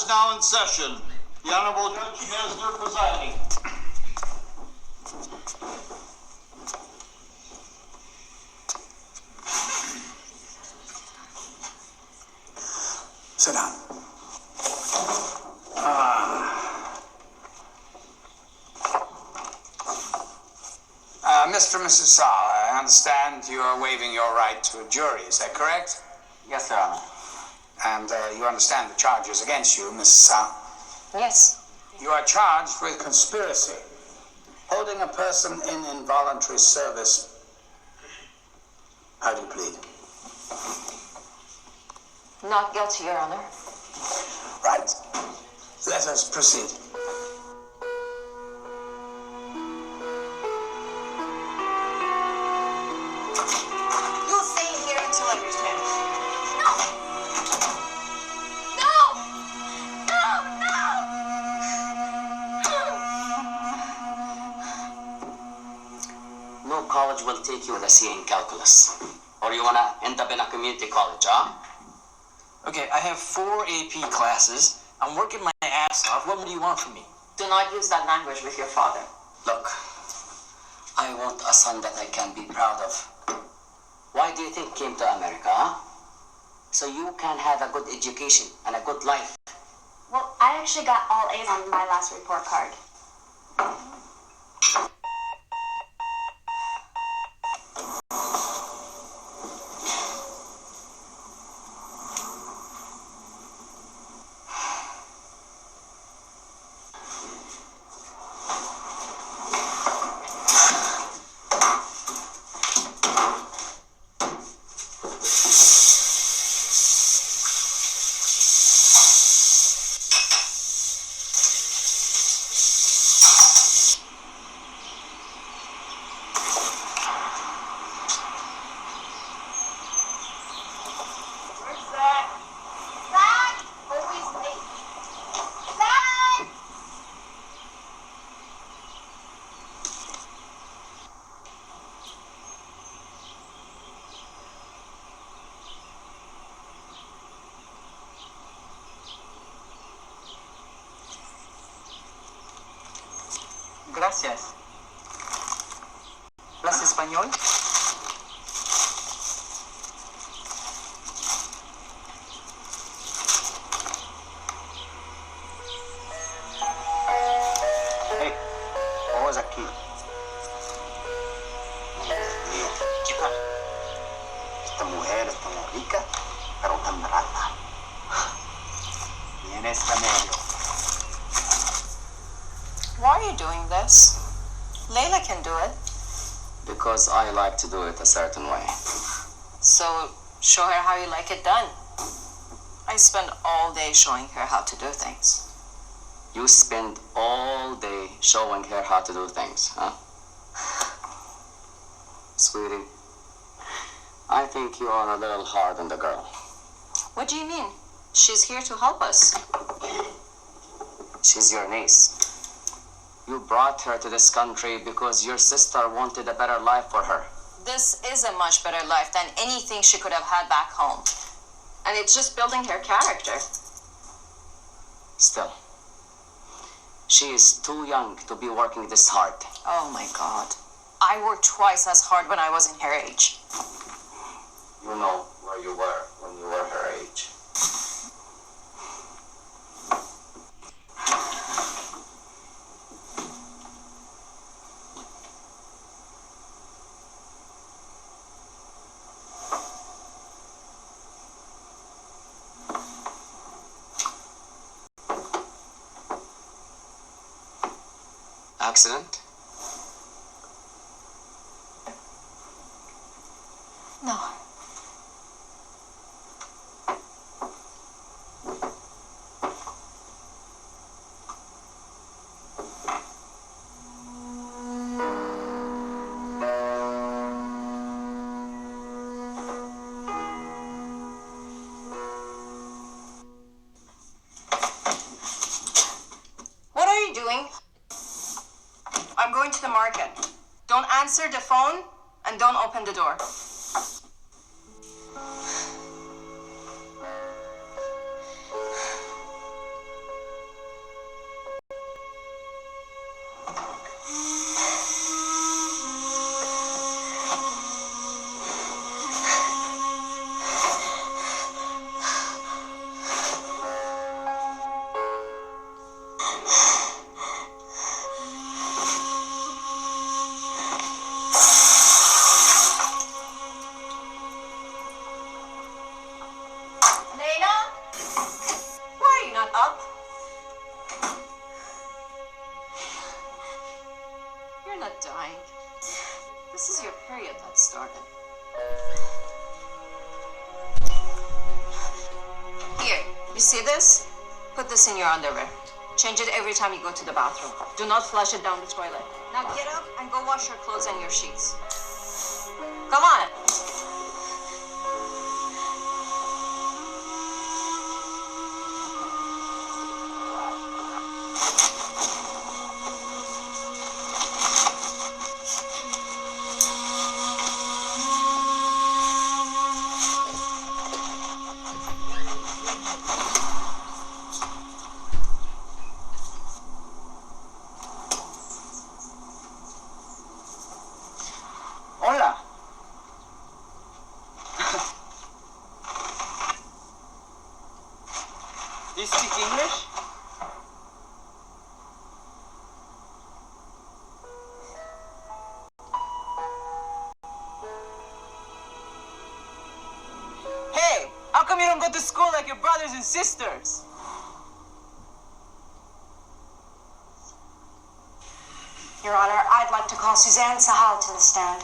is now in session. The Honorable Judge Mesner presiding. Sit down. Mr. and Mrs. Saul, I understand you are waiving your right to a jury. Is that correct? Yes, Your Honor. And you understand the charges against you, Mrs. Saul? Yes. You are charged with conspiracy, holding a person in involuntary service. How do you plead? Not guilty, Your Honor. Right. Let us proceed. You'll stay here until I return. No college will take you with a C in calculus. Or you wanna end up in a community college, huh? Okay, I have 4 AP classes. I'm working my ass off. What do you want from me? Do not use that language with your father. Look, I want a son that I can be proud of. Why do you think came to America, huh? So you can have a good education and a good life. Well, I actually got all A's on my last report card. Gracias. ¿Hablas español? Hey, vamos aquí. Mío. Chica. Esta mujer es tan rica, pero tan barata. Y en este medio. Why are you doing this? Layla can do it. Because I like to do it a certain way. So, show her how you like it done. I spend all day showing her how to do things. You spend all day showing her how to do things, huh? Sweetie, I think you are a little hard on the girl. What do you mean? She's here to help us. She's your niece. You brought her to this country because your sister wanted a better life for her. This is a much better life than anything she could have had back home. And it's just building her character. Still, she is too young to be working this hard. Oh my God. I worked twice as hard when I was in her age. You know where you were when you were her age. Accident? No. What are you doing? I'm going to the market. Don't answer the phone and don't open the door. This is your period that started. Here, you see this? Put this in your underwear. Change it every time you go to the bathroom. Do not flush it down the toilet. Now get up and go wash your clothes and your sheets. Come on. Hola. Do you speak English? Hey, how come you don't go to school like your brothers and sisters? Your Honor, I'd like to call Suzanne Sahal to the stand.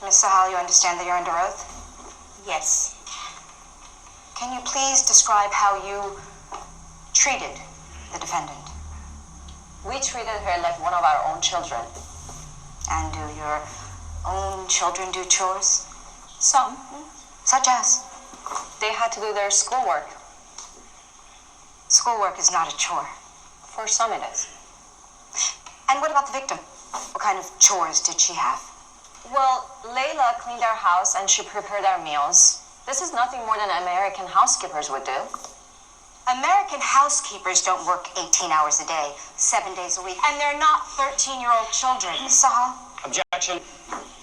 Miss Sahal, you understand that you're under oath? Yes. Can you please describe how you treated the defendant? We treated her like one of our own children. And do your own children do chores? Some. Such as? They had to do their schoolwork. Schoolwork is not a chore. For some it is. And what about the victim? What kind of chores did she have? Well, Layla cleaned our house and she prepared our meals. This is nothing more than American housekeepers would do. American housekeepers don't work 18 hours a day, 7 days a week, and they're not 13-year-old children. Miss Sahal? Objection.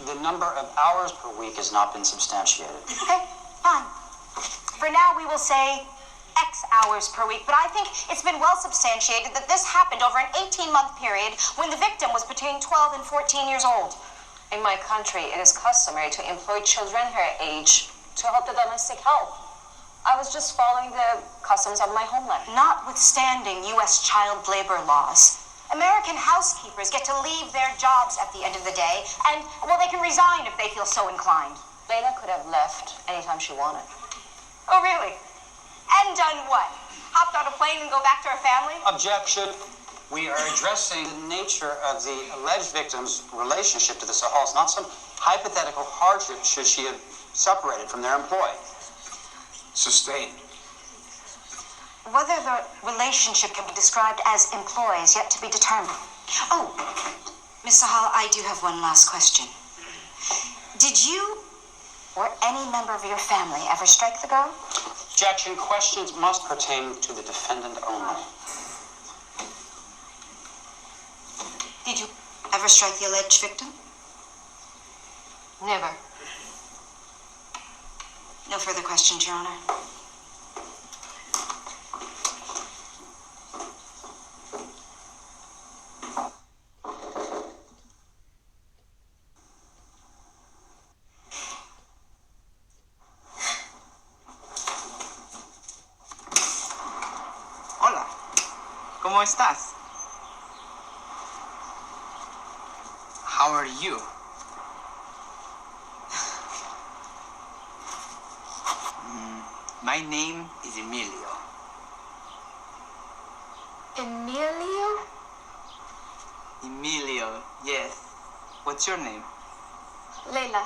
The number of hours per week has not been substantiated. Okay, fine. For now, we will say X hours per week, but I think it's been well substantiated that this happened over an 18-month period when the victim was between 12 and 14 years old. In my country, it is customary to employ children her age to help the domestic help. I was just following the customs of my homeland. Notwithstanding U.S. child labor laws, American housekeepers get to leave their jobs at the end of the day, and, well, they can resign if they feel so inclined. Layla could have left anytime she wanted. Oh, really? And done what? Hopped on a plane and go back to her family? Objection. We are addressing the nature of the alleged victim's relationship to the Sahals, not some hypothetical hardship should she have separated from their employ. Sustained. Whether the relationship can be described as employ is yet to be determined. Oh, Miss Sahal, I do have one last question. Did you or any member of your family ever strike the girl? Objection. Questions must pertain to the defendant only. Did you ever strike the alleged victim? Never. No further questions, Your Honor. Hola. ¿Cómo estás? How are you? My name is Emilio. Emilio? Emilio, yes. What's your name? Layla.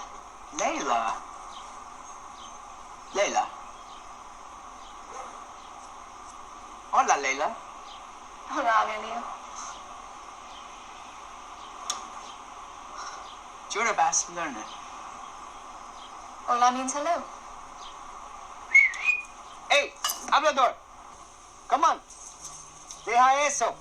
Layla. Layla. Hola, Layla. Hola, Emilio. You're a fast learner. Hola means hello. Hey, hablador. Come on. Deja eso.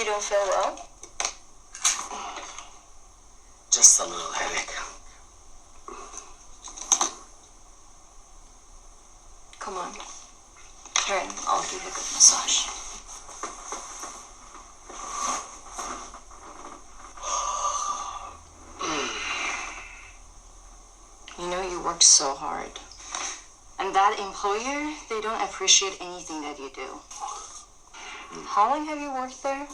don't feel well? Just a little headache. Come on. Turn. I'll give you a good massage. You know you work so hard. And that employer, they don't appreciate anything that you do. How long have you worked there?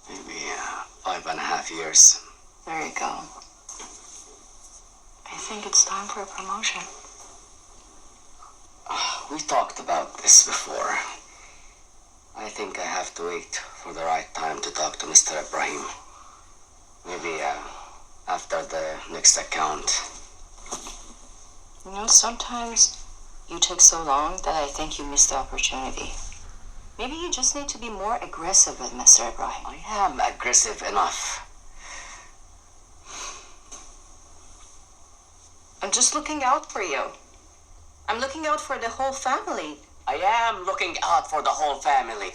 Maybe 5.5 years. There you go. I think it's time for a promotion. We talked about this before. I think I have to wait for the right time to talk to Mr. Ibrahim. Maybe after the next account. You know, sometimes you take so long that I think you missed the opportunity. Maybe you just need to be more aggressive with Mr. Ibrahim. I am aggressive enough. I'm just looking out for you. I'm looking out for the whole family. I am looking out for the whole family.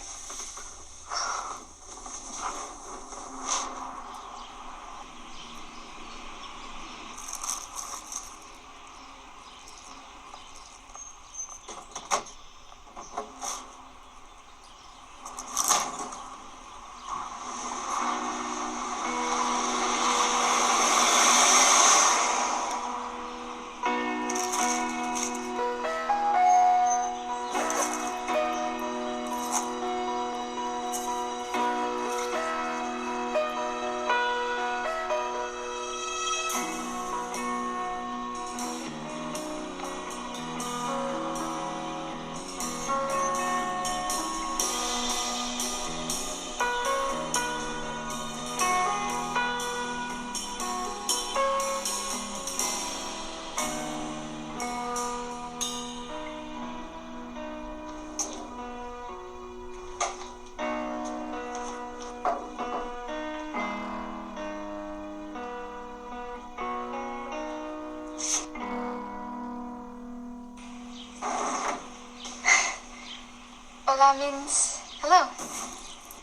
Hola means hello.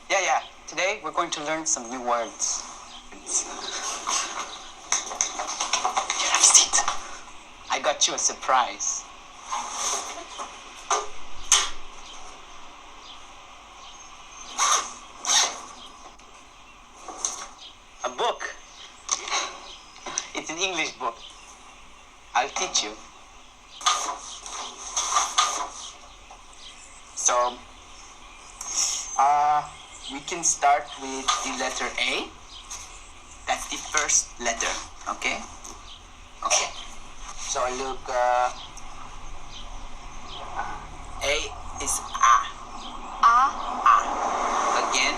Yeah. Today we're going to learn some new words. I got you a surprise. A book. It's an English book. I'll teach you. So, we can start with the letter A. That's the first letter, okay? Okay. So look, A is A. A. Again.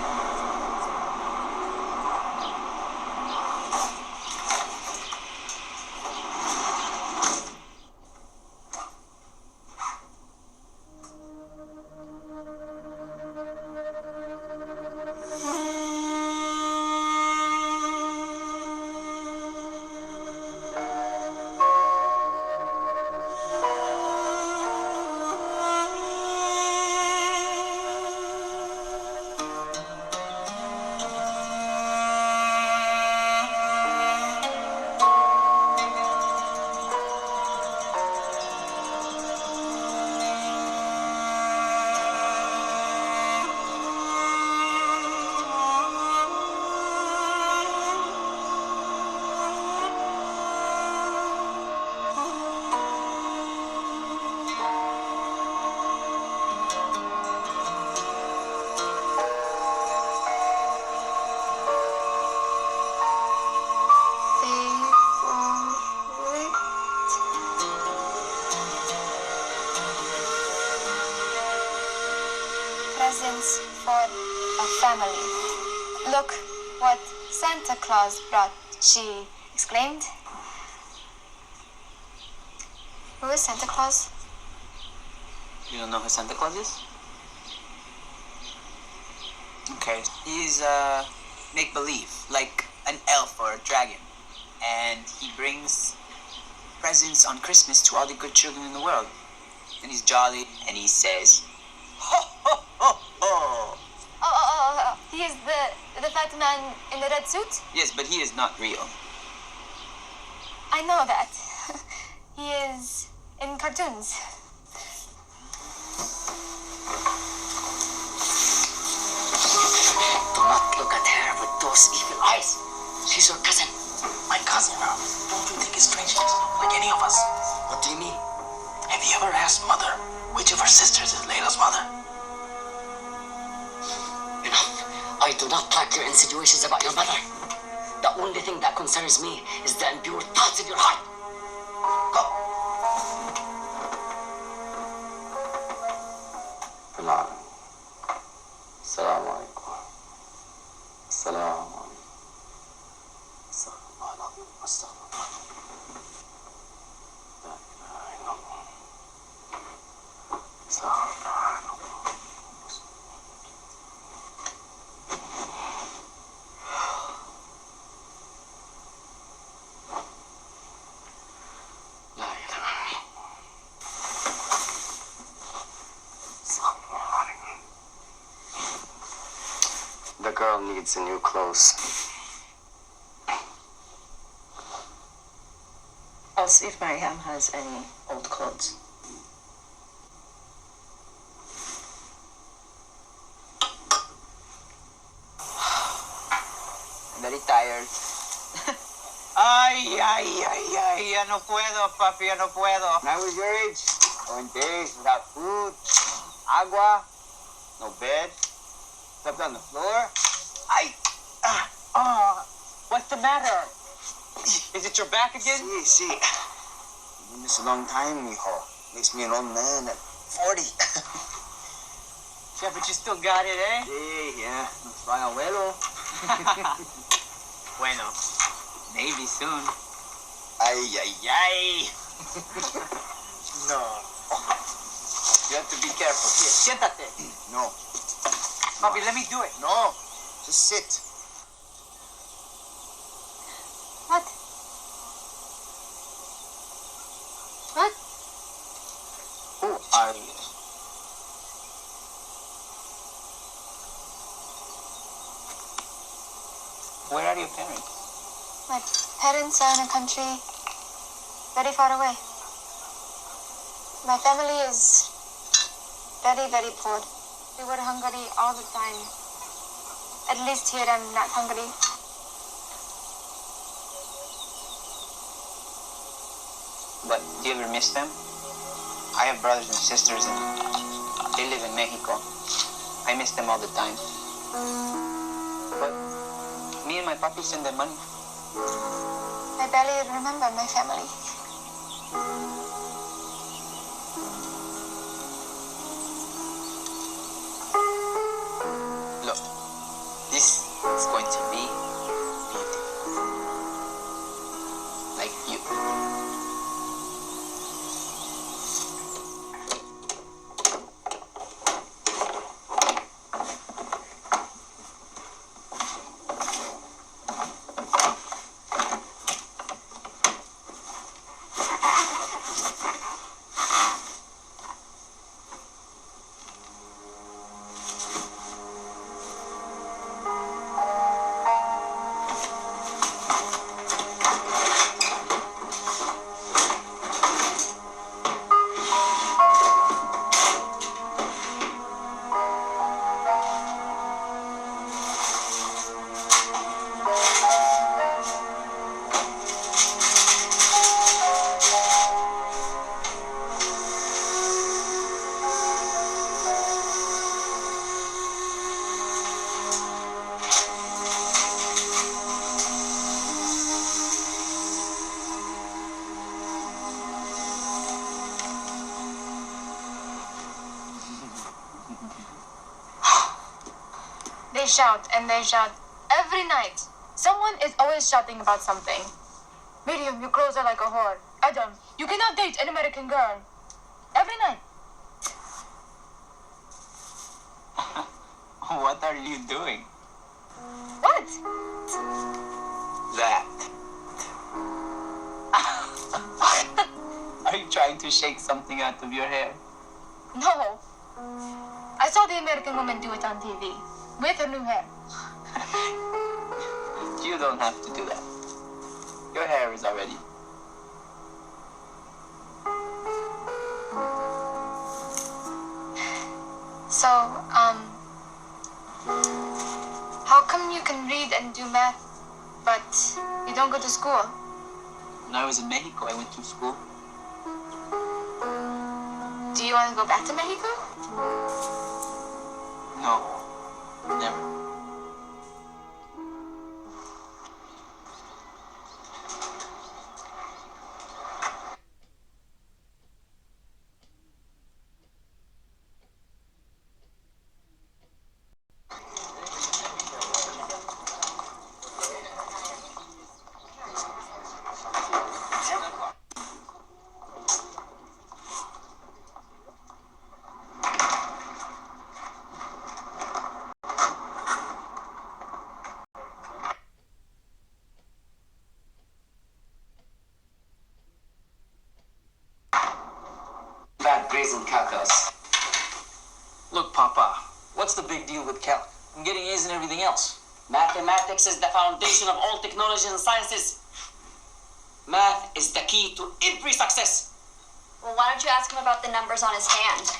Presents for a family. Look what Santa Claus brought, she exclaimed. Who is Santa Claus? You don't know who Santa Claus is? Okay. He's make-believe, like an elf or a dragon. And he brings presents on Christmas to all the good children in the world. And he's jolly, and he says, ho, ho, ho, ho. He is the fat man in the red suit? Yes, but he is not real. I know that. He is in cartoons. Do not look at her with those evil eyes. She's your cousin. My cousin, don't you think he's strange? Like any of us? What do you mean? Have you ever asked Mother which of her sisters is Layla's mother? Enough. I do not like your insinuations about your mother. The only thing that concerns me is the impure thoughts of your heart. Go. Bilal. Assalamu alaikum. Assalamu alaikum. Astaghfirullah. Astaghfirullah. La ilaha illallah. Astaghfirullah. La ilaha illallah. The girl needs new clothes. I'll see if Mariam has any old clothes. I'm very tired. Ay, ay, ay, ay, ya no puedo, papi, ya no puedo. When I was your age, going days without food, agua, no bed, slept on the floor. Ay, what's the matter? Is it your back again? Sí. You miss a long time, mijo. Makes me an old man at 40. Yeah, but you still got it, eh? Yeah. No soy abuelo. Bueno, maybe soon. Ay. No. You have to be careful. Here, siéntate. No. Papi, let me do it. No. Just sit. What? What? Who are you? Where are your parents? My parents are in a country very far away. My family is very, very poor. We were hungry all the time. At least here I'm not hungry. But do you ever miss them? I have brothers and sisters and they live in Mexico. I miss them all the time. But me and my papi send them money. I barely remember my family. Look, this is going to be beautiful. Like you. They shout and they shout every night. Someone is always shouting about something. Miriam, your clothes are like a whore. Adam, you cannot date an American girl. Every night. What are you doing? What? That. Are you trying to shake something out of your hair? No. I saw the American woman do it on TV with her new hair. don't have to do that. Your hair is already. So, how come you can read and do math, but you don't go to school? When I was in Mexico, I went to school. Do you want to go back to Mexico? No, never. Fat brazen calculus. Look, Papa, what's the big deal with calc? I'm getting A's and everything else. Mathematics is the foundation of all technology and sciences. Math is the key to every success. Well, why don't you ask him about the numbers on his hand?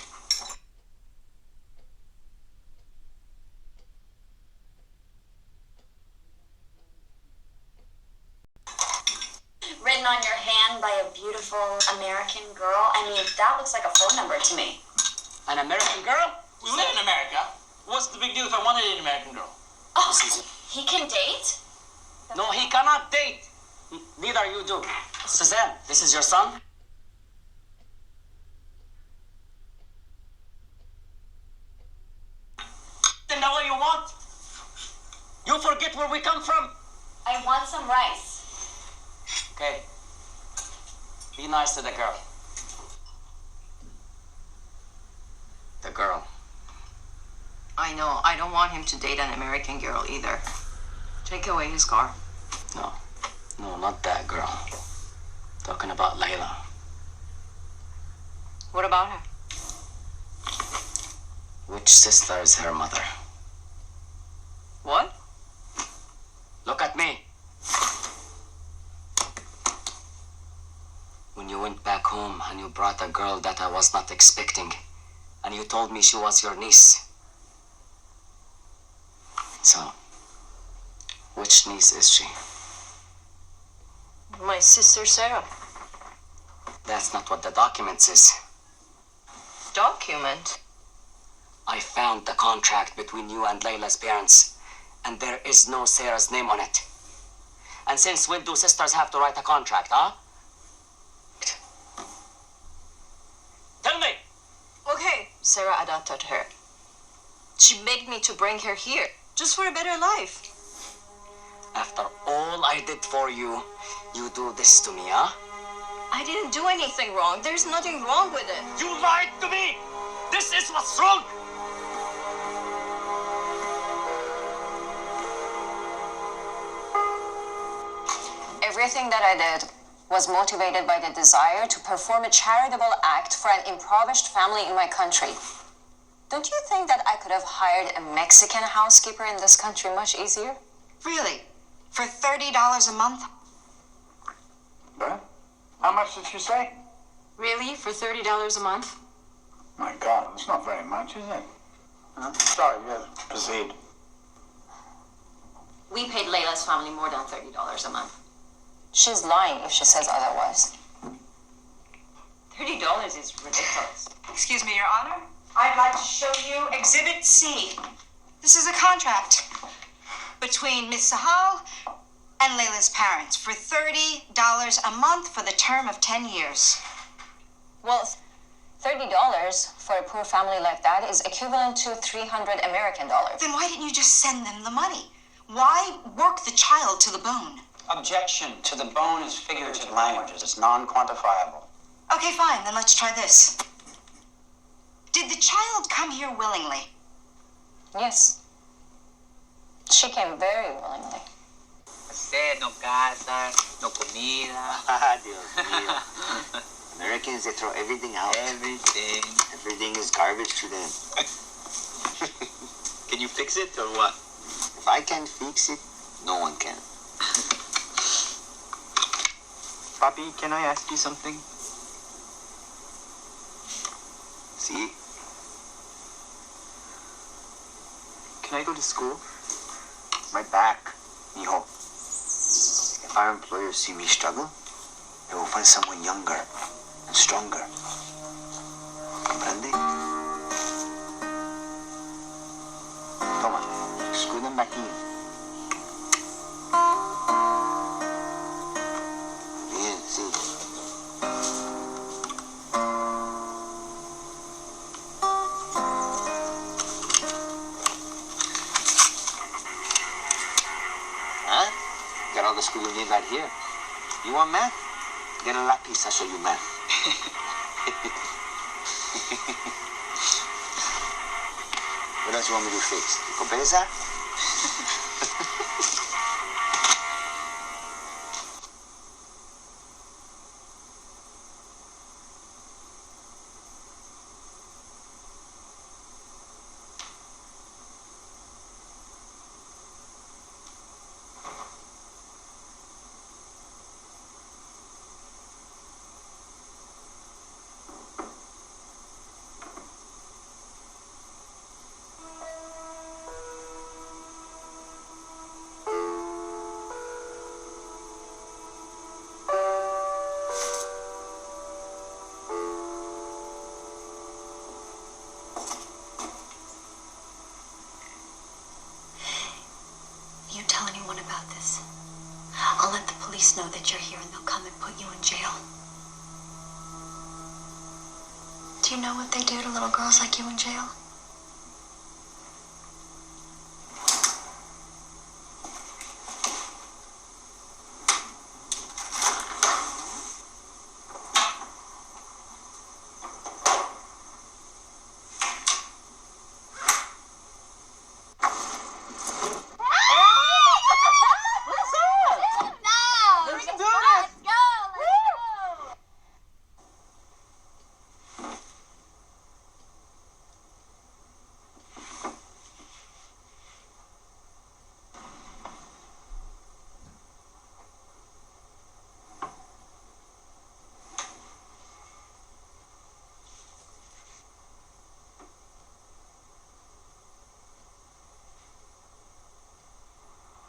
Written on your hand by a beautiful American girl? I mean, that looks like a phone number to me. An American girl? We live in America. What's the big deal if I wanted an American girl? Oh, he can date? No, he cannot date. Neither you do. Suzanne, this is your son? Then know what you want? You forget where we come from? I want some rice. Okay. Be nice to the girl. The girl. I know. I don't want him to date an American girl either. Take away his car. No. No, not that girl. Talking about Layla. What about her? Which sister is her mother? What? Look at me. When you went back home and you brought a girl that I was not expecting, and you told me she was your niece. So, which niece is she? My sister Sarah. That's not what the document says. Document? I found the contract between you and Layla's parents, and there is no Sarah's name on it. And since when do sisters have to write a contract, huh? Tell me! Okay. Sarah adopted her. She begged me to bring her here, just for a better life. After all I did for you, you do this to me, huh? I didn't do anything wrong. There's nothing wrong with it. You lied to me! This is what's wrong! Everything that I did was motivated by the desire to perform a charitable act for an impoverished family in my country. Don't you think that I could have hired a Mexican housekeeper in this country much easier? Really? For $30 a month? What? How much did she say? Really? For $30 a month? My God, it's not very much, is it? Huh? Sorry, yes, proceed. We paid Layla's family more than $30 a month. She's lying if she says otherwise. $30 is ridiculous. Excuse me, Your Honor. I'd like to show you Exhibit C. This is a contract between Miss Sahal and Layla's parents for $30 a month for the term of 10 years. Well, $30 for a poor family like that is equivalent to $300 American dollars. Then why didn't you just send them the money? Why work the child to the bone? Objection to the bone is figurative language. It's non-quantifiable. Okay, fine. Then let's try this. Did the child come here willingly? Yes. She came very willingly. Kasi no casa, no comida. Ah, Dios mío. Americans, they throw everything out. Everything. Everything is garbage to them. Can you fix it or what? If I can't fix it, no one can. Papi, can I ask you something? See? Can I go to school? Right back, mijo. If our employers see me struggle, they will find someone younger and stronger. Comprende? Toma, screw them back in. Bien, sí. Huh? Got all the school you need right here. You want math? Get a lapis, I'll show you math. What else you want me to fix? ¿Con pereza? You tell anyone about this. I'll let the police know that you're here and they'll come and put you in jail. Do you know what they do to little girls like you in jail?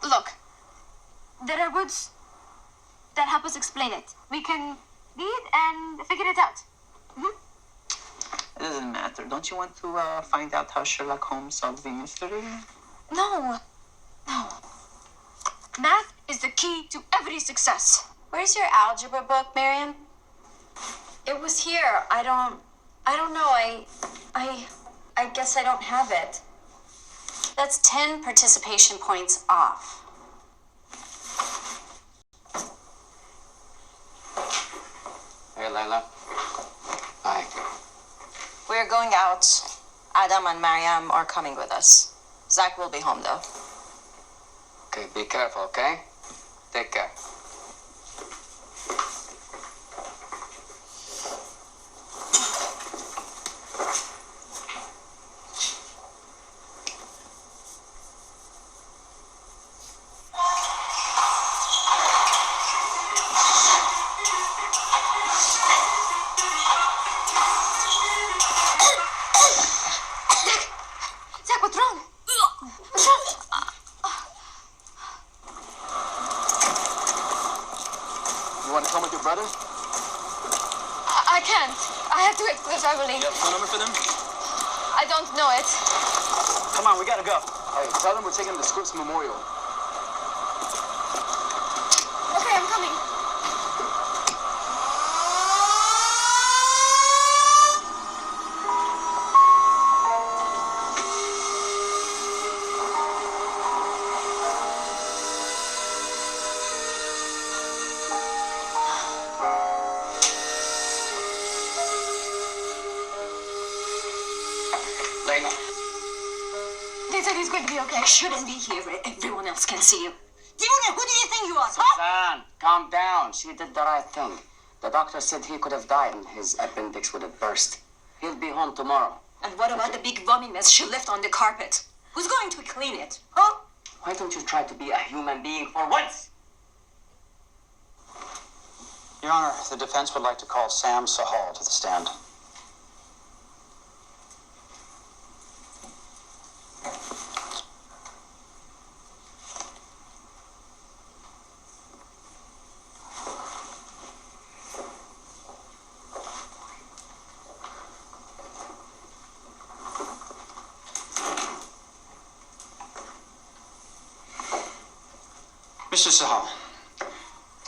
Look, there are words that help us explain it. We can read and figure it out. It doesn't matter. Don't you want to find out how Sherlock Holmes solved the mystery? No. Math is the key to every success. Where's your algebra book, Miriam? It was here. I don't know. I guess I don't have it. That's 10 participation points off. Hey, Layla. Hi. We're going out. Adam and Mariam are coming with us. Zach will be home, though. Okay, be careful, okay? Take care. Zach, what's wrong? What's wrong? You want to come with your brother? I can't. I have to wait for the driver leave. You have a phone number for them? I don't know it. Come on, we gotta go. Hey, tell them we're taking them to Scripps Memorial. Okay, I'm coming. Layla. They said he's going to be okay. You shouldn't be here where everyone else can see you. Divuna, who do you think you are? Suzanne, calm down. She did the right thing. The doctor said he could have died and his appendix would have burst. He'll be home tomorrow. And what about the big vomit mess she left on the carpet? Who's going to clean it? Huh? Why don't you try to be a human being for once? Your Honor, the defense would like to call Sam Sahal to the stand. Mr. Sahal,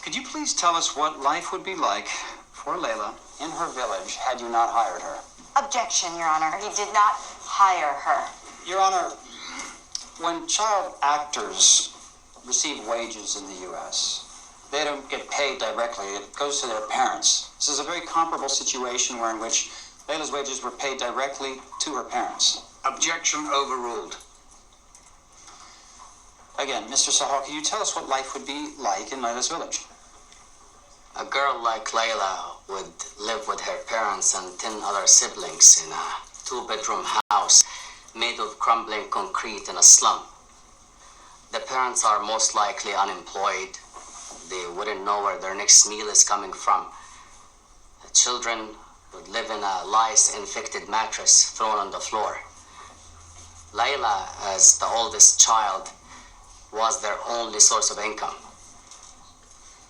could you please tell us what life would be like for Layla in her village had you not hired her? Objection, Your Honor. He did not hire her. Your Honor, when child actors receive wages in the U.S., they don't get paid directly. It goes to their parents. This is a very comparable situation in which Layla's wages were paid directly to her parents. Objection overruled. Again, Mr. Sahal, can you tell us what life would be like in Layla's village? A girl like Layla would live with her parents and 10 other siblings in a 2-bedroom house made of crumbling concrete in a slum. The parents are most likely unemployed. They wouldn't know where their next meal is coming from. The children would live in a lice-infected mattress thrown on the floor. Layla, as the oldest child, was their only source of income.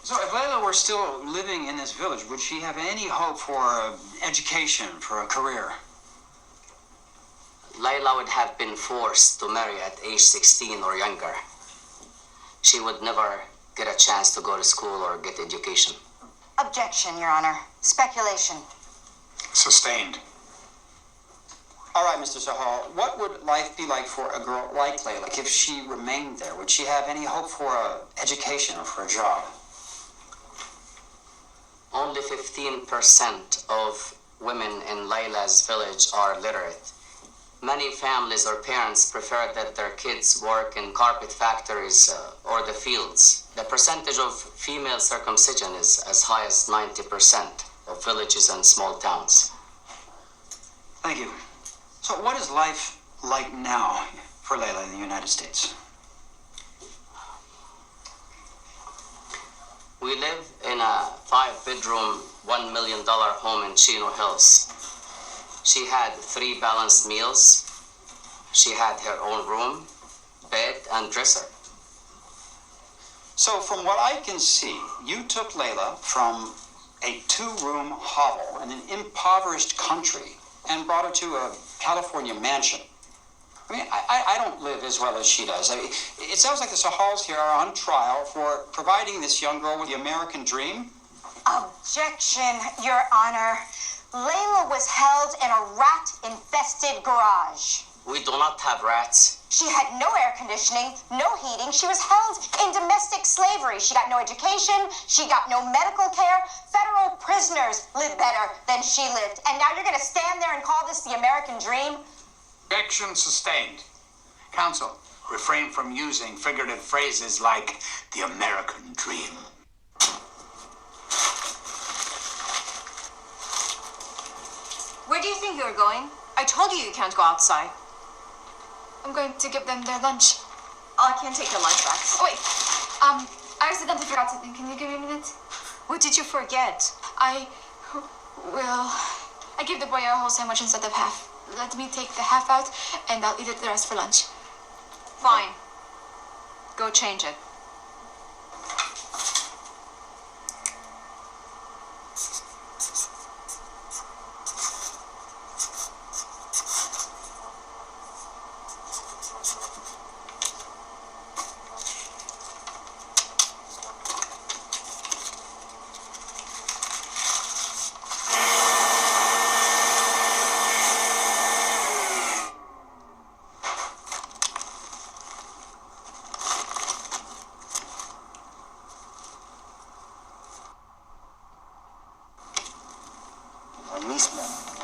So if Layla were still living in this village, would she have any hope for education, for a career? Layla would have been forced to marry at age 16 or younger. She would never get a chance to go to school or get education. Objection, Your Honor. Speculation. Sustained. All right, Mr. Sahal, what would life be like for a girl like Layla? Like if she remained there, would she have any hope for education or for a job? Only 15% of women in Layla's village are literate. Many families or parents prefer that their kids work in carpet factories or the fields. The percentage of female circumcision is as high as 90% of villages and small towns. Thank you. So what is life like now for Layla in the United States? We live in a 5-bedroom, $1 million home in Chino Hills. She had 3 balanced meals. She had her own room, bed, and dresser. So from what I can see, you took Layla from a 2-room hovel in an impoverished country and brought her to a California mansion. I mean, I don't live as well as she does. I mean, it sounds like the Sahals here are on trial for providing this young girl with the American dream. Objection, Your Honor. Layla was held in a rat-infested garage. We do not have rats. She had no air conditioning, no heating. She was held in domestic slavery. She got no education. She got no medical care. Federal prisoners live better than she lived. And now you're going to stand there and call this the American dream? Objection sustained. Counsel, refrain from using figurative phrases like the American dream. Where do you think you're going? I told you can't go outside. I'm going to give them their lunch. Oh, I can't take your lunch back. Oh, wait. I accidentally forgot something. Can you give me a minute? What did you forget? I gave the boy a whole sandwich instead of half. Let me take the half out, and I'll eat it the rest for lunch. Fine. Go change it.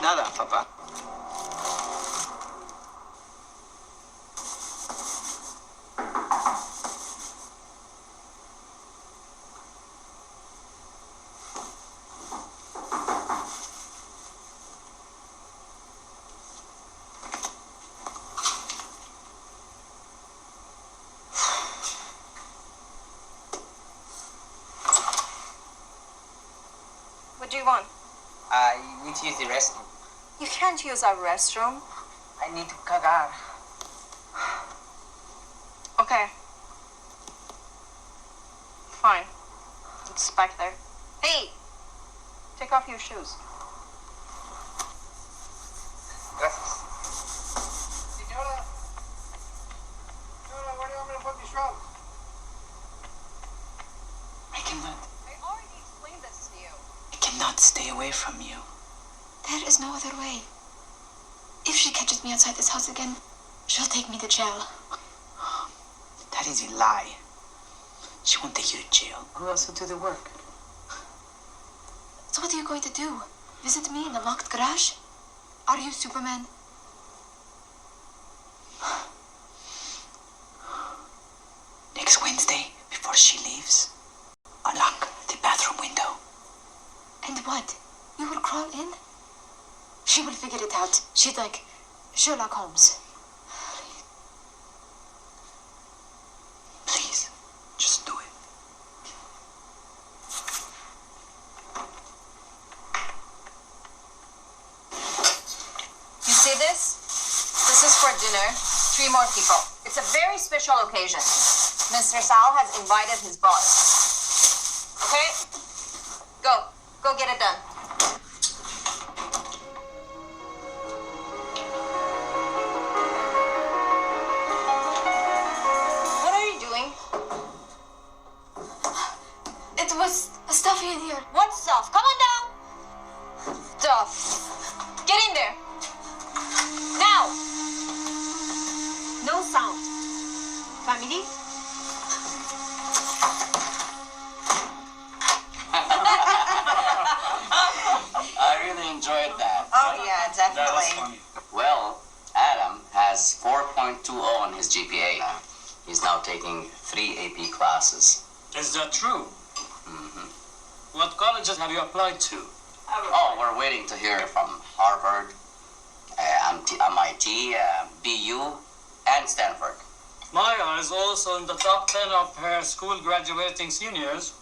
Nada, papá. What do you want? I need to use the restroom. You can't use our restroom. I need to cagar. Okay. Fine. It's back there. Hey! Take off your shoes. Gracias. Señora, where do you want me to put these shrubs? I cannot. I already explained this to you. I cannot stay away from you. There is no other way. If she catches me outside this house again, she'll take me to jail. That is a lie. She won't take you to jail. Who else will do the work? So what are you going to do? Visit me in a locked garage? Are you Superman? Next Wednesday, before she leaves, unlock the bathroom window. And what? You will crawl in? She will figure it out. She's like Sherlock Holmes. Please, just do it. You see this? This is for dinner. 3 more people. It's a very special occasion. Mr. Sal has invited his boss. Okay? Go. Go get it done. What are you doing? It was a stuffy in here. What stuff? Come on down. Stuff. Get in there. Now. No sound. Family? I really enjoyed that. Oh, yeah, definitely. Well, Adam has 4.20 on his GPA. He's now taking 3 AP classes. Is that true? Mm-hmm. What colleges have you applied to? Oh, we're waiting to hear from Harvard, MIT, BU, and Stanford. Maya is also in the top 10 of her school graduating seniors.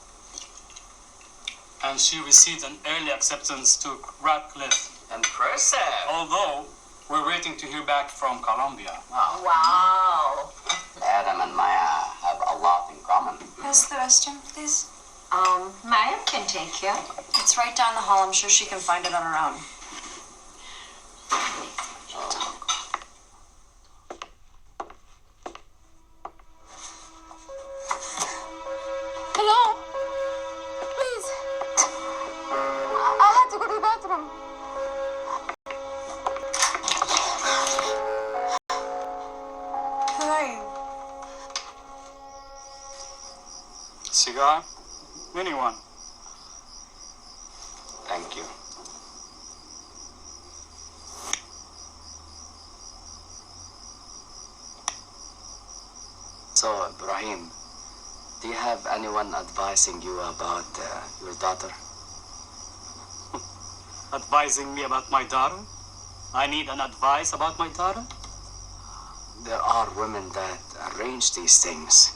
And she received an early acceptance to Radcliffe. Impressive. Although, we're waiting to hear back from Columbia. Wow. Wow. Adam and Maya have a lot in common. Where's the restroom, please? Mariam can take you. It's right down the hall. I'm sure she can find it on her own. Hello? Please. I had to go to the bathroom. Who are you? Cigar? Anyone? Thank you. So, Ibrahim, do you have anyone advising you about your daughter? Advising me about my daughter? I need an advice about my daughter? There are women that arrange these things.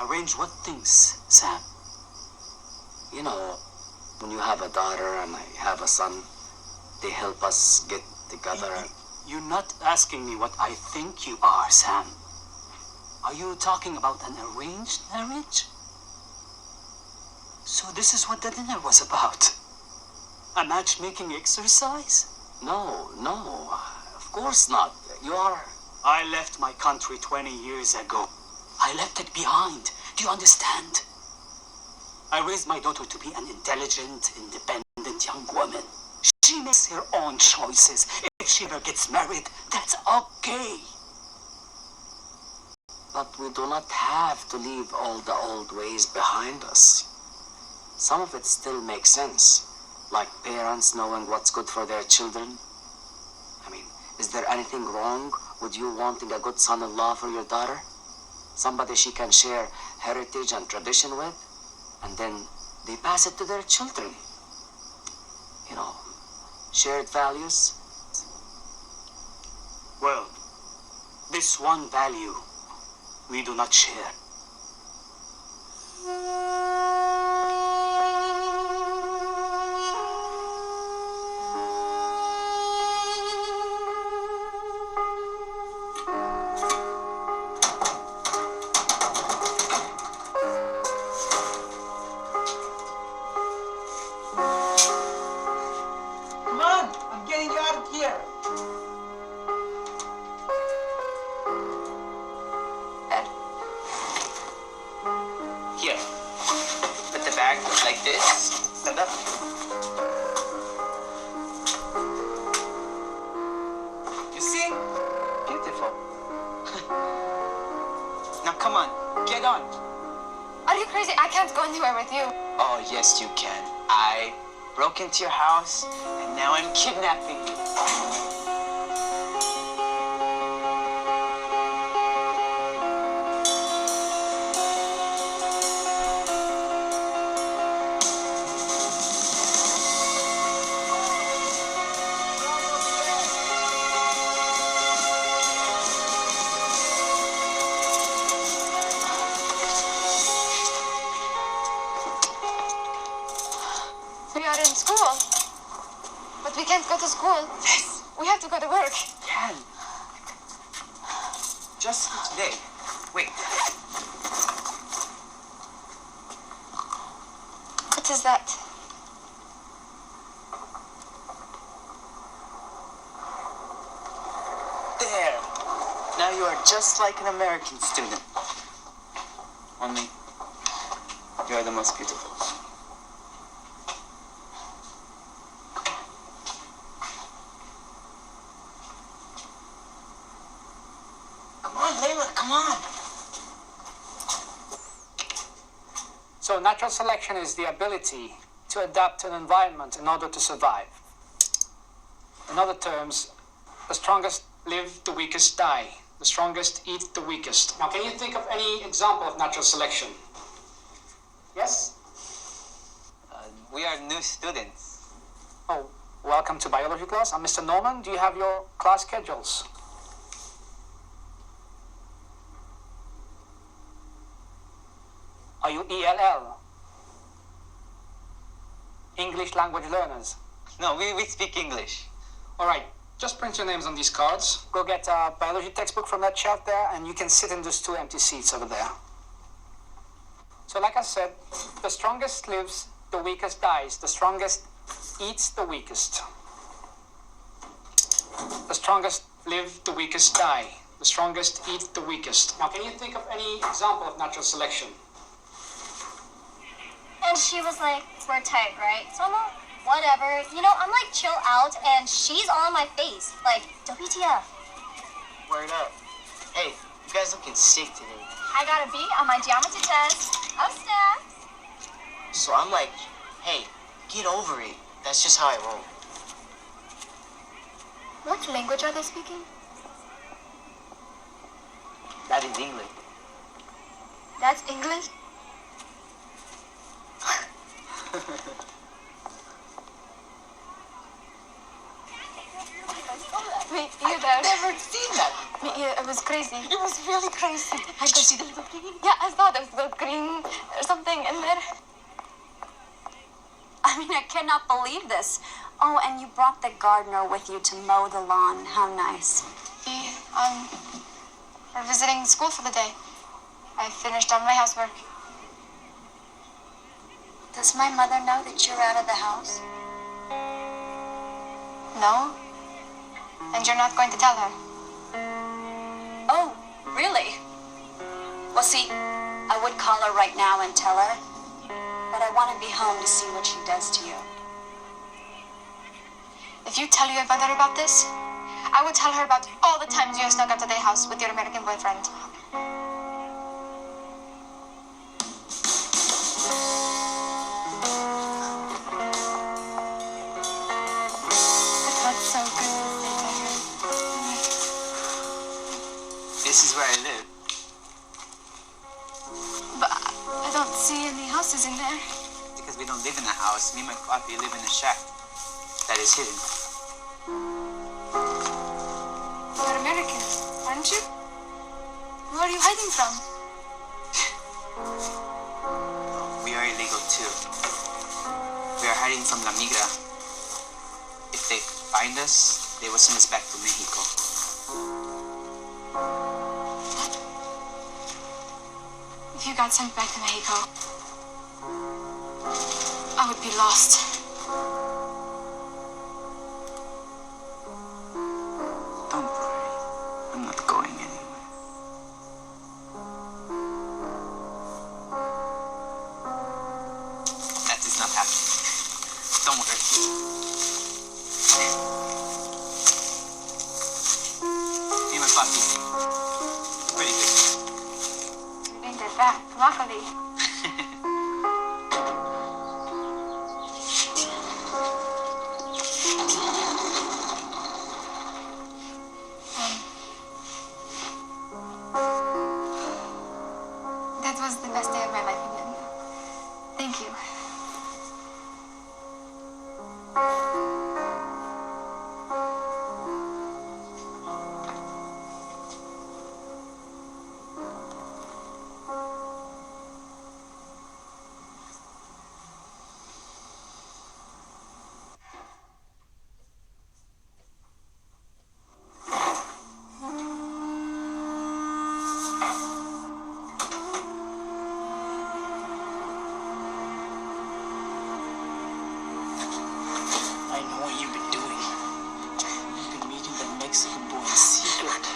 Arrange what things, Sam? You know, when you have a daughter and I have a son, they help us get together. You're not asking me what I think you are, Sam. Are you talking about an arranged marriage? So this is what the dinner was about? A matchmaking exercise? No, of course not. You are... I left my country 20 years ago. I left it behind. Do you understand? I raised my daughter to be an intelligent, independent young woman. She makes her own choices. If she ever gets married, that's okay. But we do not have to leave all the old ways behind us. Some of it still makes sense. Like parents knowing what's good for their children. I mean, is there anything wrong with you wanting a good son-in-law for your daughter? Somebody she can share heritage and tradition with? And then they pass it to their children. You know, shared values. Well, this one value we do not share. bag like this. Stand up. You see? Beautiful. Now come on, get on. Are you crazy? I can't go anywhere with you. Oh, yes, you can. I broke into your house, and now I'm kidnapping you. We are in school. But we can't go to school. Yes, We have to go to work. can. Just today. Wait. What is that? There. Now you are just like an American student. Only, you are the most beautiful. Come on, Layla, come on. So natural selection is the ability to adapt to an environment in order to survive. In other terms, the strongest live, the weakest die. The strongest eat the weakest. Now, can you think of any example of natural selection? Yes? We are new students. Oh, welcome to biology class. I'm Mr. Norman. Do you have your class schedules? Are you ELL? English language learners. No, we speak English. All right, just print your names on these cards. Go get a biology textbook from that shelf there, and you can sit in those two empty seats over there. So like I said, the strongest lives, the weakest dies. The strongest eats the weakest. The strongest live, the weakest die. The strongest eat the weakest. Now, can you think of any example of natural selection? And she was like, we're tight, right? So I'm like, whatever. You know, I'm like, chill out, and she's all in my face. Like, WTF. Word up. Hey, you guys looking sick today. I got a B on my geometry test. Oh, snap. So I'm like, hey, get over it. That's just how I roll. What language are they speaking? That is English. That's English? Me either. I've never seen that. Me either. It was crazy. It was really crazy. I could see the little thing. Yeah, I saw there was the green or something in there. I mean, I cannot believe this. Oh, and you brought the gardener with you to mow the lawn. How nice. We're visiting school for the day. I finished all my housework. Does my mother know that you're out of the house? No? And you're not going to tell her? Oh, really? Well, see, I would call her right now and tell her, but I want to be home to see what she does to you. If you tell your mother about this, I would tell her about all the times you have snuck out to their house with your American boyfriend. It felt so good to say to her. This is where I live. But I don't see any houses in there. Because we don't live in a house. Me and my papi live in a shack that is hidden. You're American, aren't you? Where are you hiding from? We are illegal too. We are hiding from La Migra. If they find us, they will send us back to Mexico. If you got sent back to Mexico, I would be lost. Don't worry. I'm not going anywhere. Hey, my puppy. Pretty good. Ain't that, luckily. That was the best day of my life, Emilio. Thank you. I know what you've been doing. You've been meeting that Mexican boy in secret.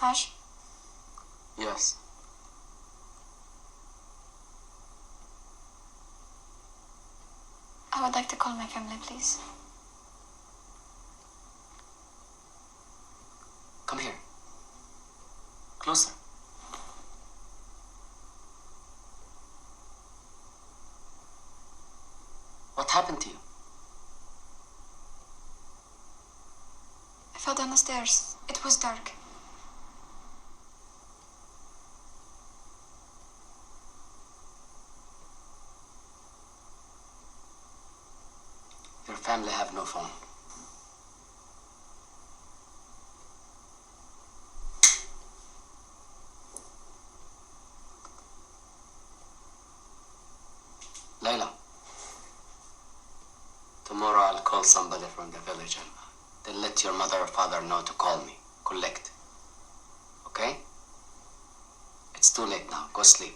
Ash, Yes. I would like to call my family, please. Come here. Closer. What happened to you? I fell down the stairs. It was dark. Your family have no phone. Layla, tomorrow I'll call somebody from the village and then let your mother or father know to call me. Collect. Okay? It's too late now. Go sleep.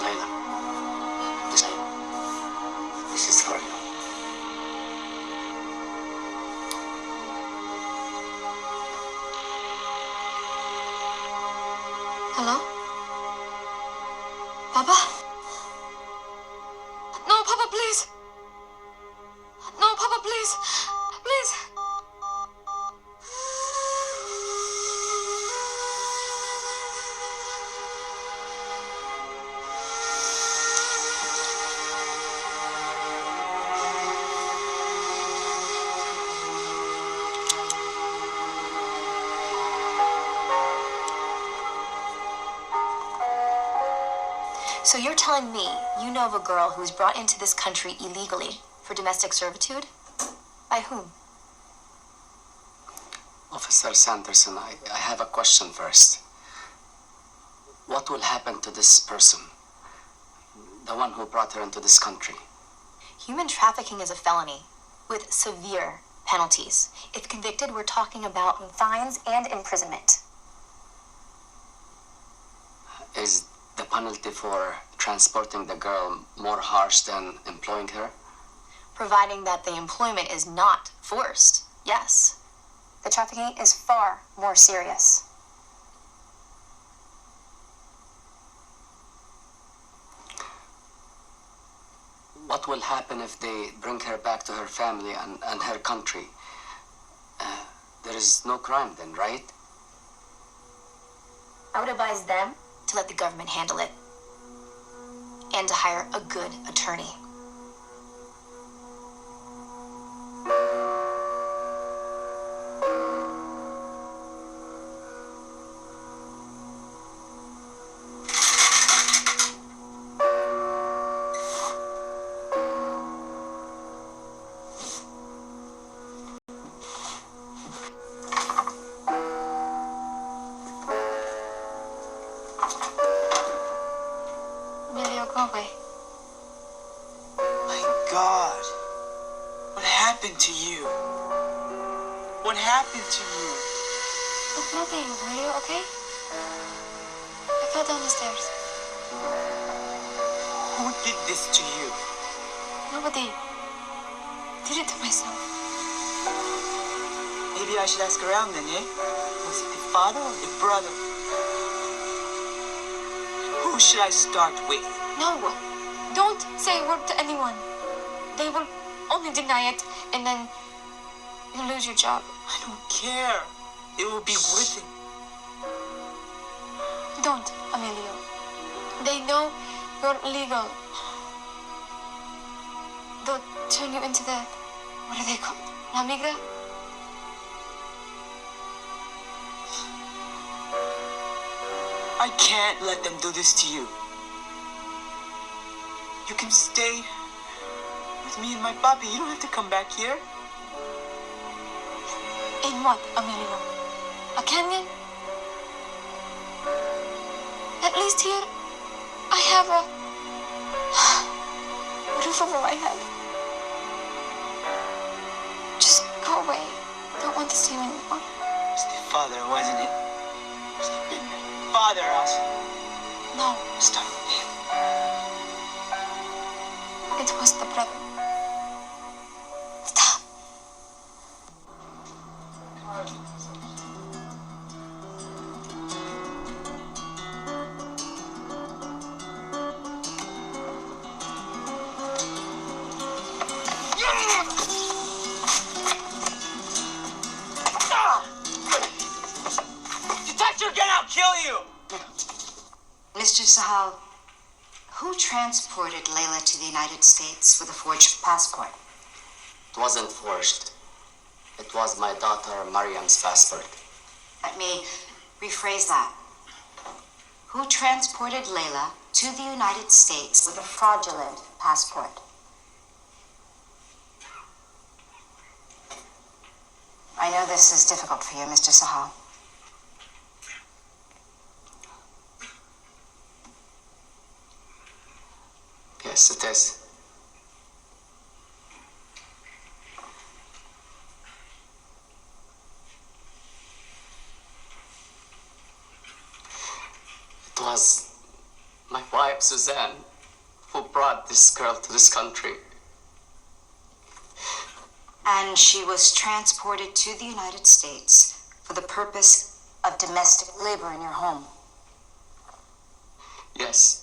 Layla, this is for you. Hello? Papa? No, Papa, please. No, Papa, please. Please. So you're telling me you know of a girl who was brought into this country illegally for domestic servitude? By whom? Officer Sanderson, I have a question first. What will happen to this person? the one who brought her into this country. Human trafficking is a felony with severe penalties. If convicted, we're talking about fines and imprisonment. Is the penalty for transporting the girl more harsh than employing her? Providing that the employment is not forced, yes. The trafficking is far more serious. What will happen if they bring her back to her family and her country? There is no crime then, right? I would advise them to let the government handle it and to hire a good attorney. Emilio, go away. My God. What happened to you? What happened to you? Look, nothing, Emilio, okay? I fell down the stairs. Who did this to you? Nobody. Did it to myself. Maybe I should ask around then, eh? Was it the father or the brother? Who should I start with? No. Don't say a word to anyone. They will only deny it, and then you'll lose your job. I don't care. It will be worth it. Don't, Emilio. They know you're legal. They'll turn you into the... What are they called? La migra? I can't let them do this to you. You can stay with me and my papi. You don't have to come back here. In what, Emilio? A canyon? At least here, I have a roof over my head. Just go away. Don't want to see you anymore. It's the father, wasn't it? It's the father, us. No, Stop him. it was the brother. Stop. You touch her again, I'll kill you! Mr. Sahal, who transported Layla to the United States with a forged passport? It wasn't forged. It was my daughter Mariam's passport. Let me rephrase that. Who transported Layla to the United States with a fraudulent passport? I know this is difficult for you, Mr. Sahal. Yes, it is. It was my wife, Suzanne, who brought this girl to this country. And she was transported to the United States for the purpose of domestic labor in your home. Yes,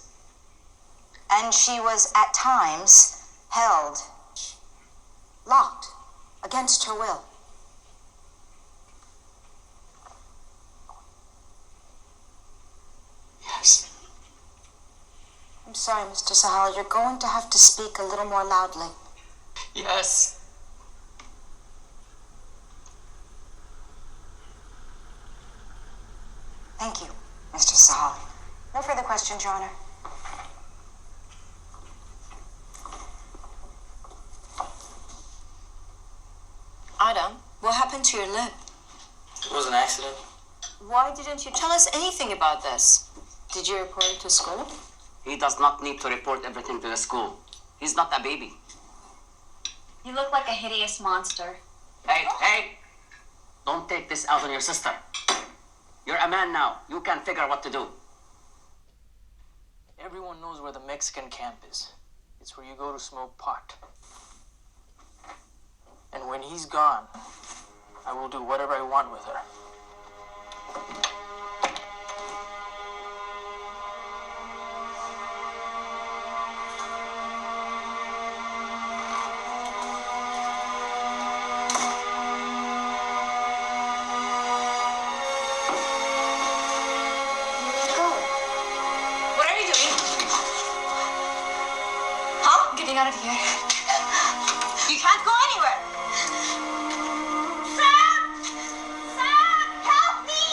And she was at times held, locked, against her will. yes. I'm sorry, Mr. Sahal. You're going to have to speak a little more loudly. Yes. Thank you, Mr. Sahal. No further questions, Your Honor. Adam, what happened to your lip? It was an accident. Why didn't you tell us anything about this? Did you report it to school? He does not need to report everything to the school. He's not a baby. You look like a hideous monster. Hey! Don't take this out on your sister. You're a man now. You can figure what to do. Everyone knows where the Mexican camp is. It's where you go to smoke pot. And when he's gone, I will do whatever I want with her. What are you doing? Huh? Getting out of here. You can't go anywhere. Sam! Sam! Help me!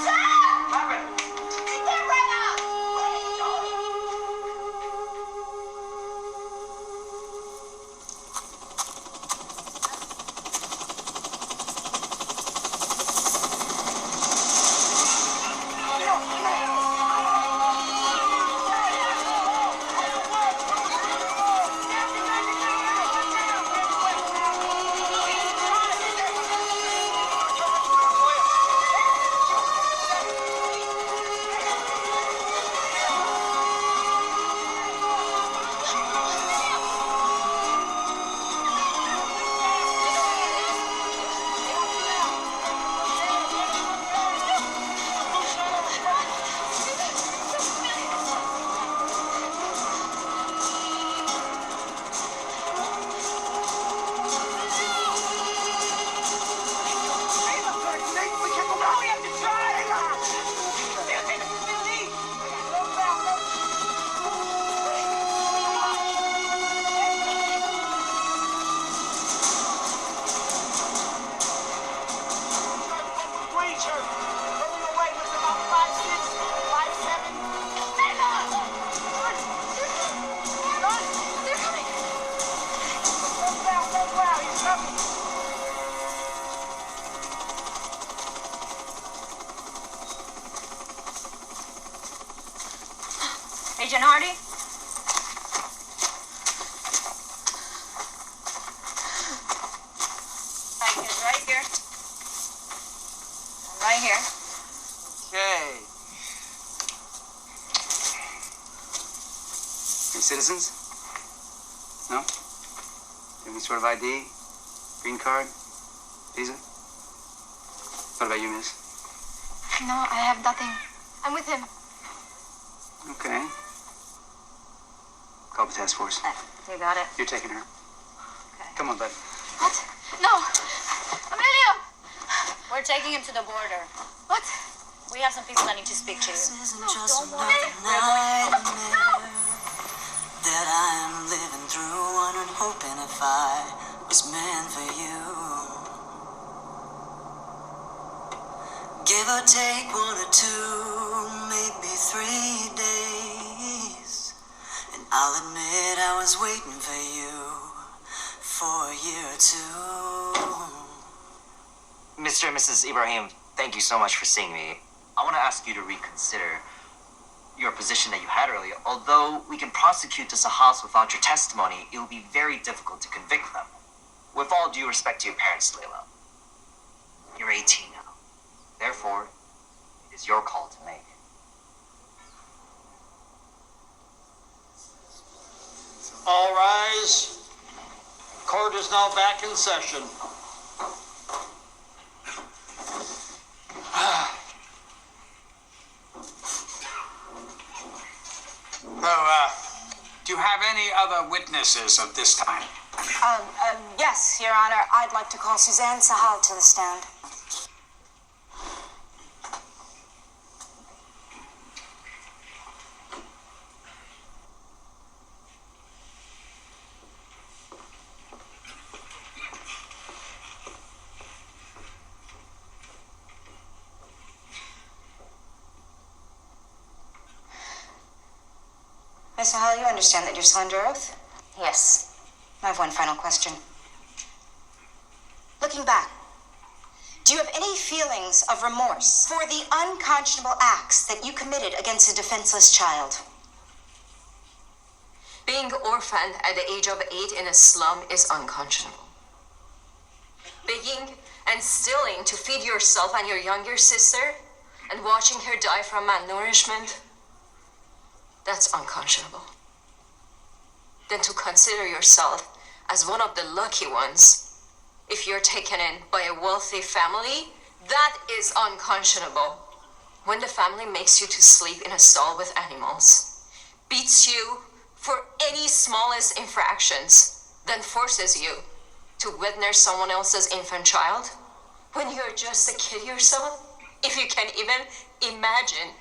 Sam! What happened? They can't run out! What are you doing? Agent Hardy? Hi, kid, right here. And right here. Okay. Any citizens? No? Any sort of ID? Green card? Visa? What about you, miss? No, I have nothing. I'm with him. Okay. Call the task force. You got it. You're taking her. Okay. Come on, buddy. What? No! Emilio! We're taking him to the border. What? We have some people that need to speak to you. This isn't No, just don't another worry. nightmare that I am living through, wondering, hoping if I was meant for you. Give or take 1 or 2, maybe 3 days, and I'll admit I was waiting for you for a year or 2. Mr. and Mrs. Ibrahim, thank you so much for seeing me. I want to ask you to reconsider your position that you had earlier. Although we can prosecute the Sahals without your testimony, it will be very difficult to convict them. With all due respect to your parents, Layla, you're 18 now. Therefore, it is your call to make. All rise. Court is now back in session. Do you have any other witnesses of this kind? Yes, Your Honor. I'd like to call Suzanne Sahal to the stand. Miss Sahal, you understand that you're still under oath? Yes. I have one final question. Looking back, Do you have any feelings of remorse for the unconscionable acts that you committed against a defenseless child? Being orphaned at the age of 8 in a slum is unconscionable. Begging and stealing to feed yourself and your younger sister and watching her die from malnourishment, that's unconscionable. Then to consider yourself as one of the lucky ones, if you're taken in by a wealthy family, that is unconscionable. When the family makes you to sleep in a stall with animals, beats you for any smallest infractions, then forces you to wet nurse someone else's infant child, when you're just a kid yourself, if you can even imagine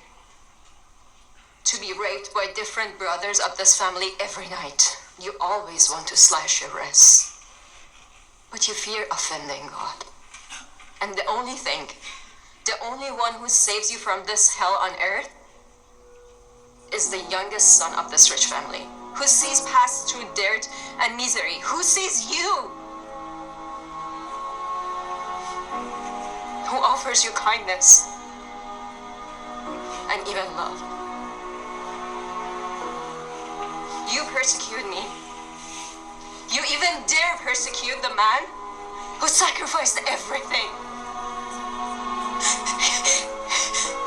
to be raped by different brothers of this family every night, you always want to slash your wrists. But you fear offending God. And the only one who saves you from this hell on earth is the youngest son of this rich family, who sees past through dirt and misery, who sees you, who offers you kindness and even love. You persecute me. You even dare persecute the man who sacrificed everything.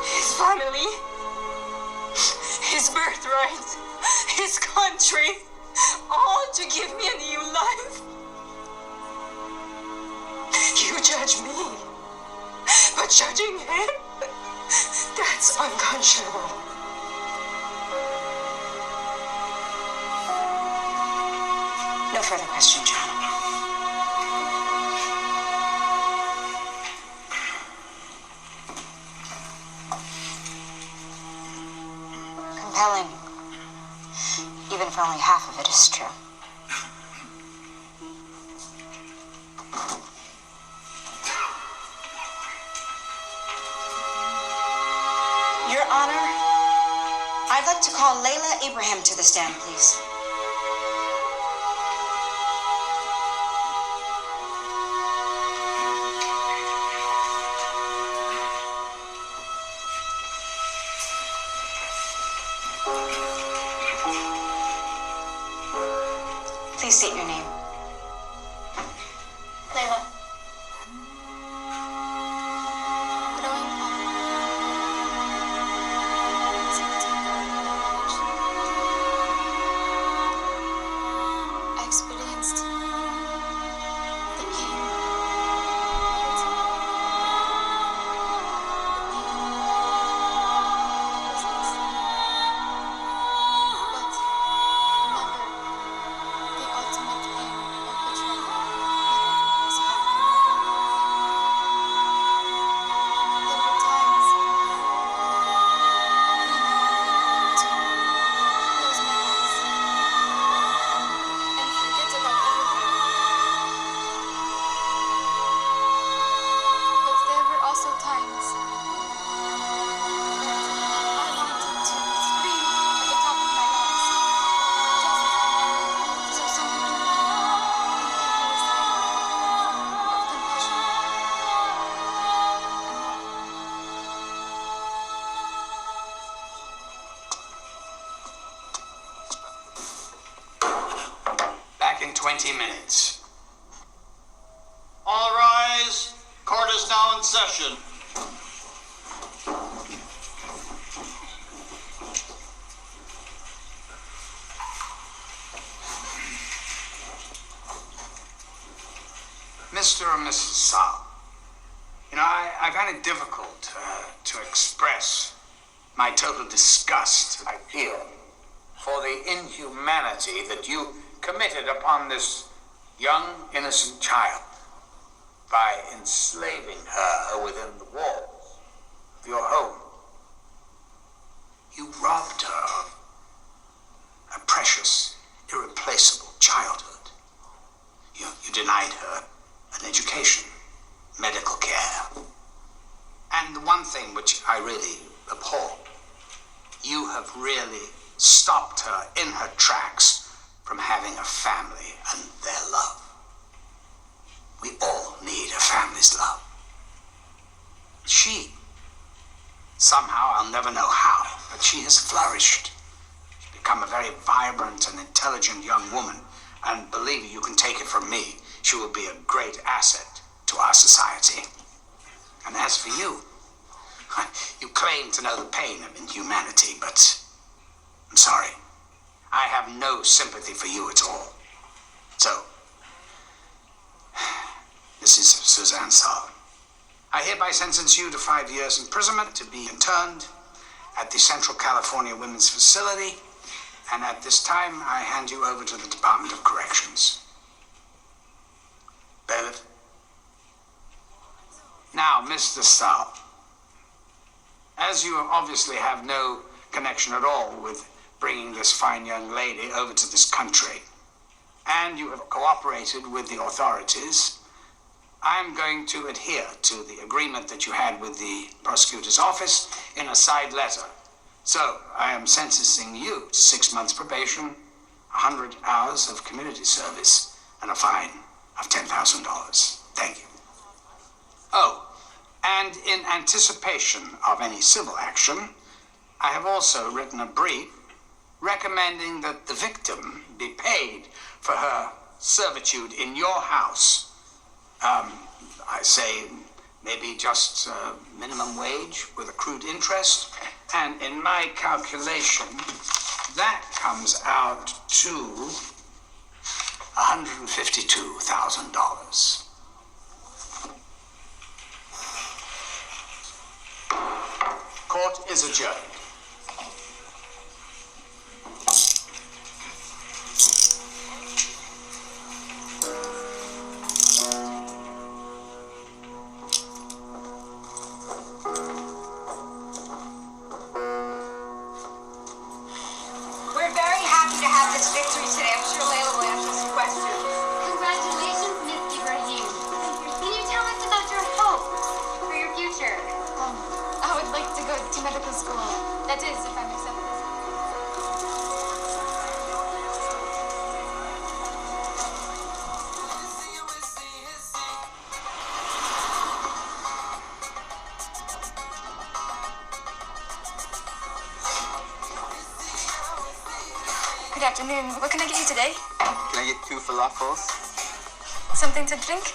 His family, his birthright, his country, all to give me a new life. You judge me, but judging him, that's unconscionable. No further question, John. Compelling, even if only half of it is true. Your Honor, I'd like to call Layla Abraham to the stand, please. Please state your name. Layla. Growing up, I experienced the pain, the ultimate pain of betrayal. Nothing was happening. There were times when I wanted to close my eyes and forget about everything. But there were also times that I wanted to scream at the top of my lungs, just so someone can hear me and give me a sign of compassion and love. Back in 20 minutes. All rise. Court is now in session. Mr. or Mrs. Saul, I find it difficult to express my total disgust I feel for the inhumanity that you committed upon this young, innocent child by enslaving her within the walls of your home. You robbed her of a precious, irreplaceable childhood. You denied her an education, medical care. And the one thing which I really abhor, you have really stopped her in her tracks from having a family and their love. We all need a family's love. She, somehow, I'll never know how, but she has flourished. She's become a very vibrant and intelligent young woman, and believe me, you can take it from me, she will be a great asset to our society. And as for you, you claim to know the pain of inhumanity, but I'm sorry. I have no sympathy for you at all. So, this is Suzanne Saul. I hereby sentence you to 5 years imprisonment to be interned at the Central California Women's Facility, and at this time I hand you over to the Department of Corrections. Bailiff? Now, Mr. Stahl, as you obviously have no connection at all with bringing this fine young lady over to this country, and you have cooperated with the authorities, I'm going to adhere to the agreement that you had with the prosecutor's office in a side letter. So, I am sentencing you to 6 months probation, 100 hours of community service, and a fine of $10,000. Thank you. Oh, and in anticipation of any civil action, I have also written a brief recommending that the victim be paid for her servitude in your house. I say maybe just minimum wage with accrued interest, and in my calculation, that comes out to $152,000. Court is adjourned. We're very happy to have this victory today. I'm sure Layla will answer some questions. Congratulations, Miss Ibrahim. Can you tell us about your hopes for your future? I would like to go to medical school. That is, if I'm accepted. Good afternoon. What can I get you today? Can I get 2 falafels? Something to drink?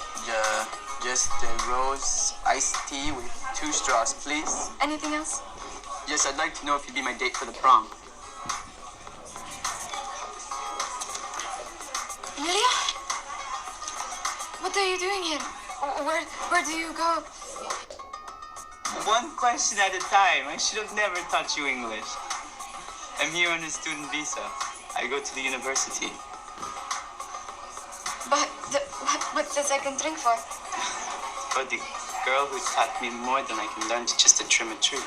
Just rose iced tea with 2 straws, please. Anything else? Yes, I'd like to know if you'd be my date for the prom. Amelia? What are you doing here? Where do you go? One question at a time. I should have never taught you English. I'm here on a student visa. I go to the university. But what's the second drink for? But the girl who taught me more than I can learn just to trim a tree.